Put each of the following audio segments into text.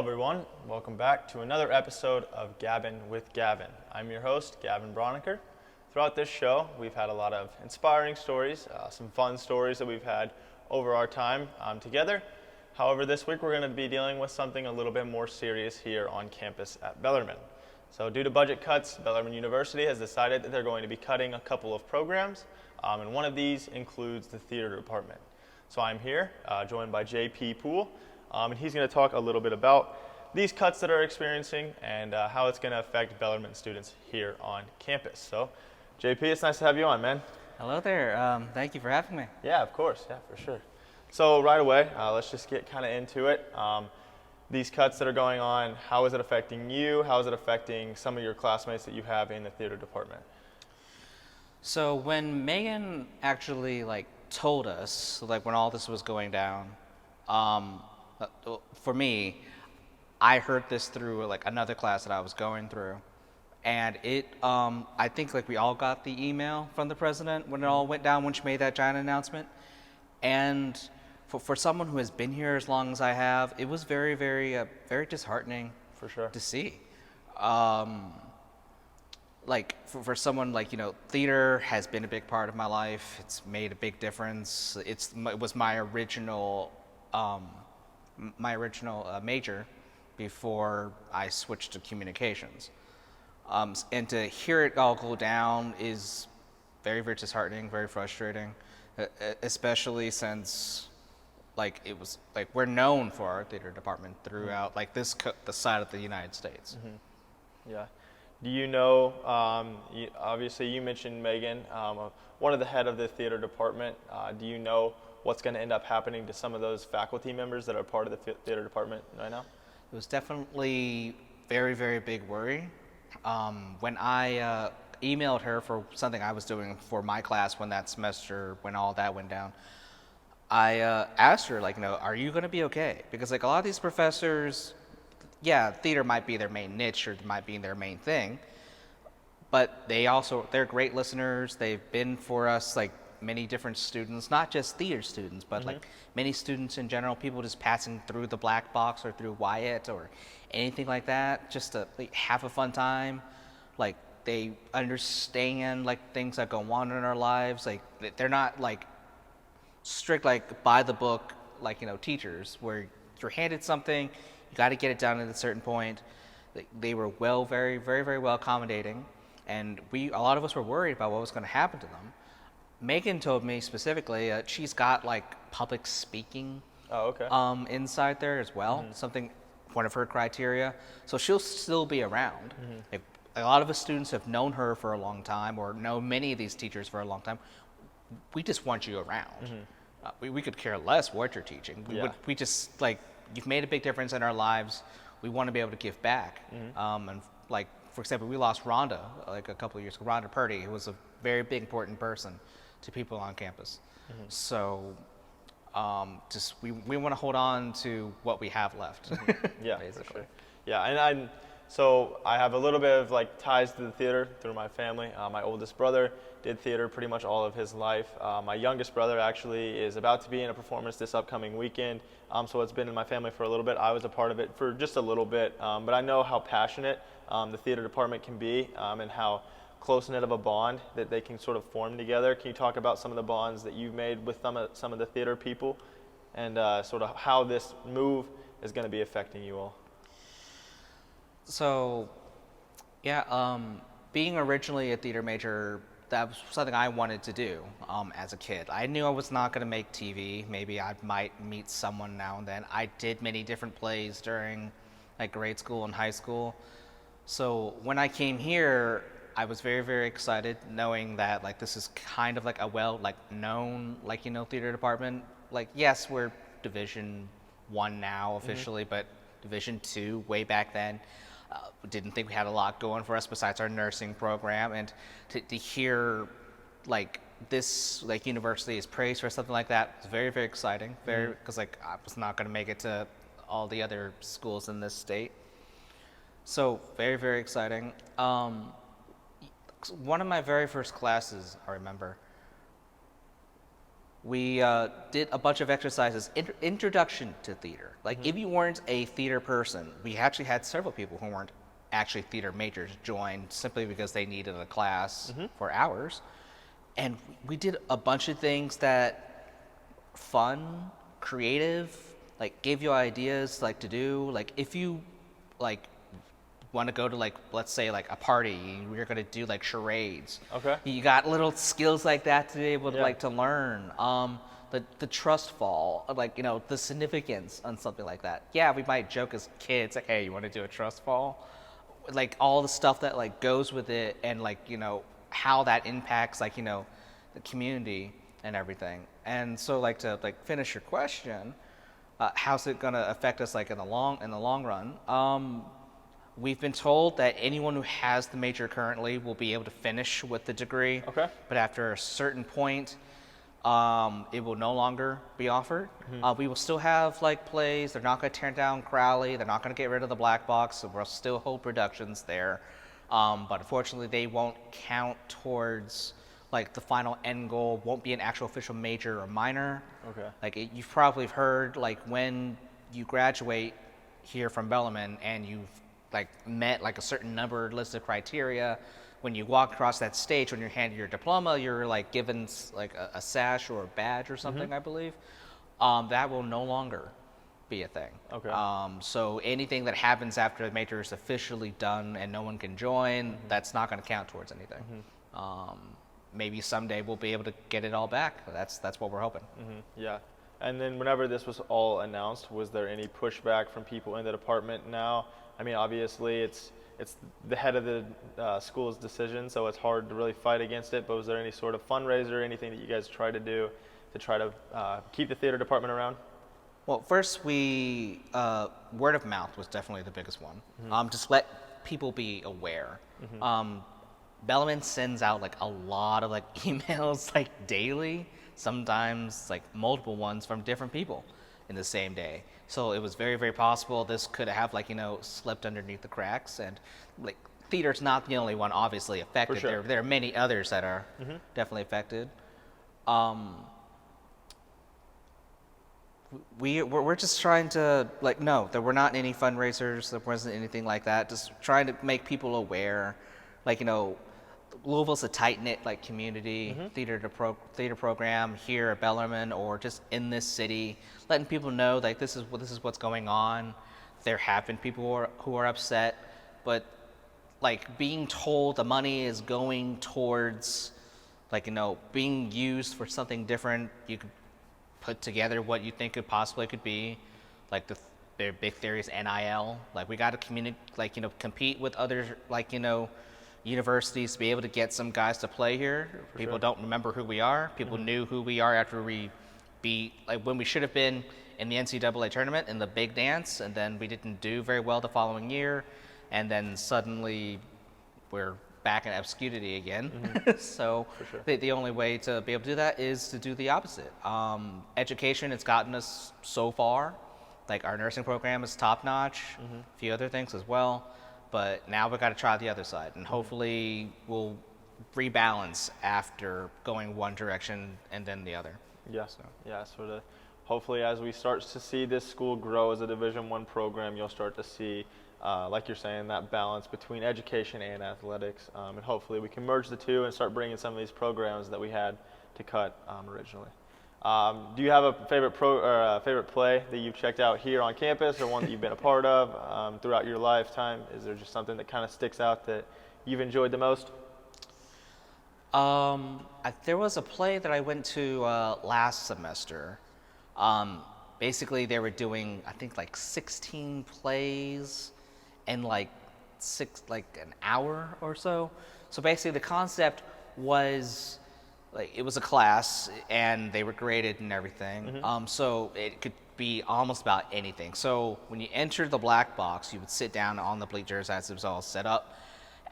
everyone. Welcome back to another episode of Gabbin with Gavin. I'm your host, Gavin Broniker. Throughout this show, we've had a lot of inspiring stories, some fun stories that we've had over our time together. However, this week we're going to be dealing with something a little bit more serious here on campus at Bellarmine. So due to budget cuts, Bellarmine University has decided that they're going to be cutting a couple of programs, and one of these includes the theater department. So I'm here, joined by J.P. Poole, and he's going to talk a little bit about these cuts that are experiencing and how it's going to affect Bellarmine students here on campus. So, JP, it's nice to have you on, man. Hello there. Thank you for having me. Yeah, of course. Yeah, for sure. So right away, let's just get kind of into it. These cuts that are going on, how is it affecting you? How is it affecting some of your classmates that you have in the theater department? So when Megan actually told us, when all this was going down, for me, I heard this through another class that I was going through, and it I think we all got the email from the president when it all went down, when she made that giant announcement. And for someone who has been here as long as I have, it was very, very, very disheartening for sure to see. For someone theater has been a big part of my life. It's made a big difference. It was my original major before I switched to communications. And to hear it all go down is very, very disheartening, very frustrating, especially since it was we're known for our theater department throughout the side of the United States. Mm-hmm. Yeah. Do you know, obviously you mentioned Megan, one of the head of the theater department. Do you know what's going to end up happening to some of those faculty members that are part of the theater department right now? It was definitely very, very big worry. When I emailed her for something I was doing for my class when that semester, when all that went down, I asked her, are you going to be okay? Because a lot of these professors, yeah, theater might be their main niche or might be their main thing, but they're great listeners. They've been for us, many different students, not just theater students, but many students in general, people just passing through the black box or through Wyatt or anything like that, just to have a fun time. They understand things that go on in our lives. They're not strict by the book teachers where you're handed something, you got to get it done at a certain point. They were very, very, very well accommodating, and a lot of us were worried about what was going to happen to them. Megan told me specifically she's got public speaking inside there as well, one of her criteria. So she'll still be around. A lot of us students have known her for a long time or know many of these teachers for a long time. We just want you around. We could care less what you're teaching. We just you've made a big difference in our lives. We want to be able to give back. And for example, we lost Rhonda a couple of years ago. Rhonda Purdy, who was a very big important person to people on campus. So we want to hold on to what we have left. Yeah, basically. Sure. Yeah, so I have a little bit of ties to the theater through my family. My oldest brother did theater pretty much all of his life. My youngest brother actually is about to be in a performance this upcoming weekend. So it's been in my family for a little bit. I was a part of it for just a little bit, but I know how passionate the theater department can be and how close-knit of a bond that they can sort of form together. Can you talk about some of the bonds that you've made with some of the theater people and sort of how this move is going to be affecting you all? So, yeah, being originally a theater major, that was something I wanted to do as a kid. I knew I was not going to make TV. Maybe I might meet someone now and then. I did many different plays during grade school and high school. So when I came here, I was very, very excited knowing that this is kind of a well-known theater department. Yes, we're Division 1 now officially, but Division 2 way back then. Didn't think we had a lot going for us besides our nursing program, and to hear this university is praised for something like that was very, very exciting. Because I was not going to make it to all the other schools in this state, so very, very exciting. One of my very first classes, I remember, we did a bunch of exercises, introduction to theater. Like if you weren't a theater person, we actually had several people who weren't actually theater majors join simply because they needed a class for hours. And we did a bunch of things that fun, creative, like gave you ideas like to do. Like if you like want to go to like, let's say like a party, we're going to do like charades. Okay. You got little skills like that to be able to like to learn. The trust fall, like, you know, the significance on something like that. Yeah, we might joke as kids, like, hey, you want to do a trust fall? Like all the stuff that like goes with it, and like, you know, how that impacts like, you know, the community and everything. And so like to like finish your question, how's it going to affect us like in the long run? We've been told that anyone who has the major currently will be able to finish with the degree. Okay. But after a certain point, it will no longer be offered. We will still have like plays. They're not going to tear down Crowley. They're not going to get rid of the black box. So we'll still hold productions there. But unfortunately, they won't count towards like the final end goal. Won't be an actual official major or minor. Okay. Like you've probably heard like when you graduate here from Bellarmine and you've like met like a certain number list of criteria, when you walk across that stage, when you're handed your diploma, you're like given like a sash or a badge or something, I believe. That will no longer be a thing. Okay. So anything that happens after the major is officially done and no one can join, that's not going to count towards anything. Maybe someday we'll be able to get it all back. That's what we're hoping. Yeah. And then whenever this was all announced, was there any pushback from people in the department now? I mean, obviously it's the head of the school's decision, so it's hard to really fight against it, but was there any sort of fundraiser, anything that you guys tried to do to try to keep the theater department around? Well, first word of mouth was definitely the biggest one. Just let people be aware. Bellarmine sends out like a lot of like emails like daily, sometimes like multiple ones from different people in the same day. So it was very, very possible this could have like, you know, slipped underneath the cracks. And like theater's not the only one obviously affected. For sure. There are many others that are definitely affected. We're just trying to like, no, there were not any fundraisers, there wasn't anything like that. Just trying to make people aware, like, you know, Louisville's a tight-knit like community, theater program here at Bellarmine or just in this city, letting people know like this is what's going on. There have been people who are upset, but like being told the money is going towards like, you know, being used for something different. You could put together what you think it possibly could be, like their big theory is NIL. Like we got to like, you know, compete with other like, you know, universities to be able to get some guys to play here. People don't remember who we are. People knew who we are after we beat, like when we should have been in the NCAA tournament in the big dance, and then we didn't do very well the following year, and then suddenly we're back in obscurity again. So the only way to be able to do that is to do the opposite. Education has gotten us so far. Like our nursing program is top notch, a few other things as well. But now we've got to try the other side, and hopefully we'll rebalance after going one direction and then the other. Yes. Yeah, sort of. Hopefully, as we start to see this school grow as a Division I program, you'll start to see, like you're saying, that balance between education and athletics, and hopefully we can merge the two and start bringing some of these programs that we had to cut originally. Do you have a favorite favorite play that you've checked out here on campus, or one that you've been a part of throughout your lifetime? Is there just something that kind of sticks out that you've enjoyed the most? There was a play that I went to last semester. Basically, they were doing, I think, like 16 plays in like an hour or so. So basically, the concept was like it was a class, and they were graded and everything. So it could be almost about anything. So when you entered the black box, you would sit down on the bleachers as it was all set up,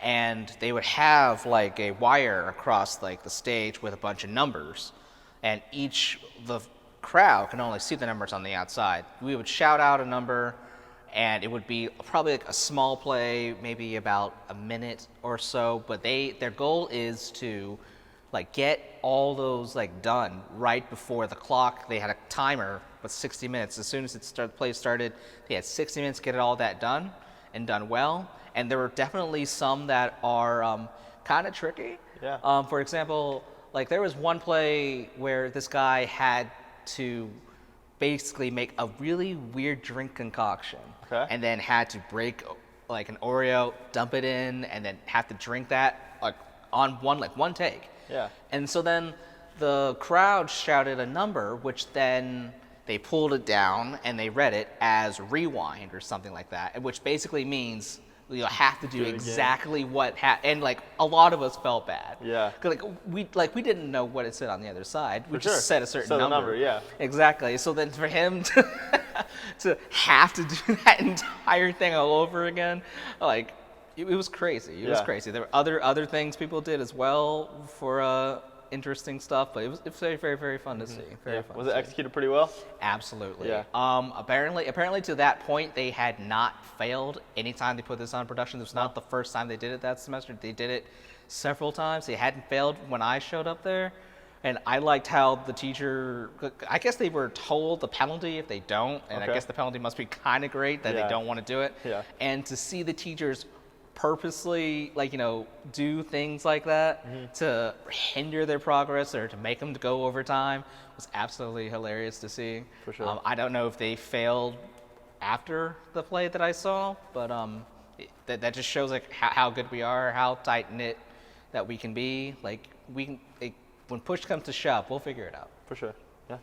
and they would have like a wire across like the stage with a bunch of numbers, and the crowd can only see the numbers on the outside. We would shout out a number, and it would be probably like a small play, maybe about a minute or so, but their goal is to like get all those like done right before the clock. They had a timer with 60 minutes. As soon as the play started, they had 60 minutes to get all that done and done well. And there were definitely some that are kind of tricky. Yeah. For example, like there was one play where this guy had to basically make a really weird drink concoction, Okay. and then had to break like an Oreo, dump it in, and then have to drink that like on one take. Yeah. And so then the crowd shouted a number, which then they pulled it down and they read it as rewind or something like that, which basically means you have to do exactly what happened. And like a lot of us felt bad. Yeah. 'Cause we didn't know what it said on the other side. We For just sure. said a certain Said the number. number, yeah. Exactly. So then for him to have to do that entire thing all over again, like it was crazy. It was Yeah. crazy. There were other things people did as well for interesting stuff, but it was very, very, very fun to see. Very fun. Was to it see. executed pretty well? Absolutely. Yeah. Apparently to that point, they had not failed anytime they put this on production. This was not the first time they did it that semester. They did it several times. They hadn't failed when I showed up there. And I liked how the teacher, I guess they were told the penalty if they don't, and Okay. I guess the penalty must be kind of great that Yeah. they don't want to do it. Yeah. And to see the teachers purposely, like, do things like that to hinder their progress or to make them go over time was absolutely hilarious to see. For sure. I don't know if they failed after the play that I saw, but that just shows like how good we are, how tight knit that we can be. Like we can, when push comes to shove, we'll figure it out. For sure. Yeah.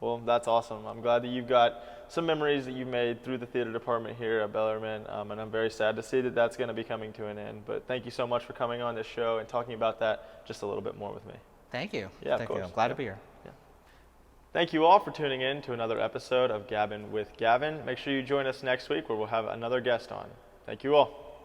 Well, that's awesome. I'm glad that you've got some memories that you've made through the theater department here at Bellarmine, and I'm very sad to see that that's going to be coming to an end. But thank you so much for coming on this show and talking about that just a little bit more with me. Thank you. Yeah, of Thank course. you. I'm glad to be here. Thank you all for tuning in to another episode of Gabbin with Gavin. Make sure you join us next week where we'll have another guest on. Thank you all.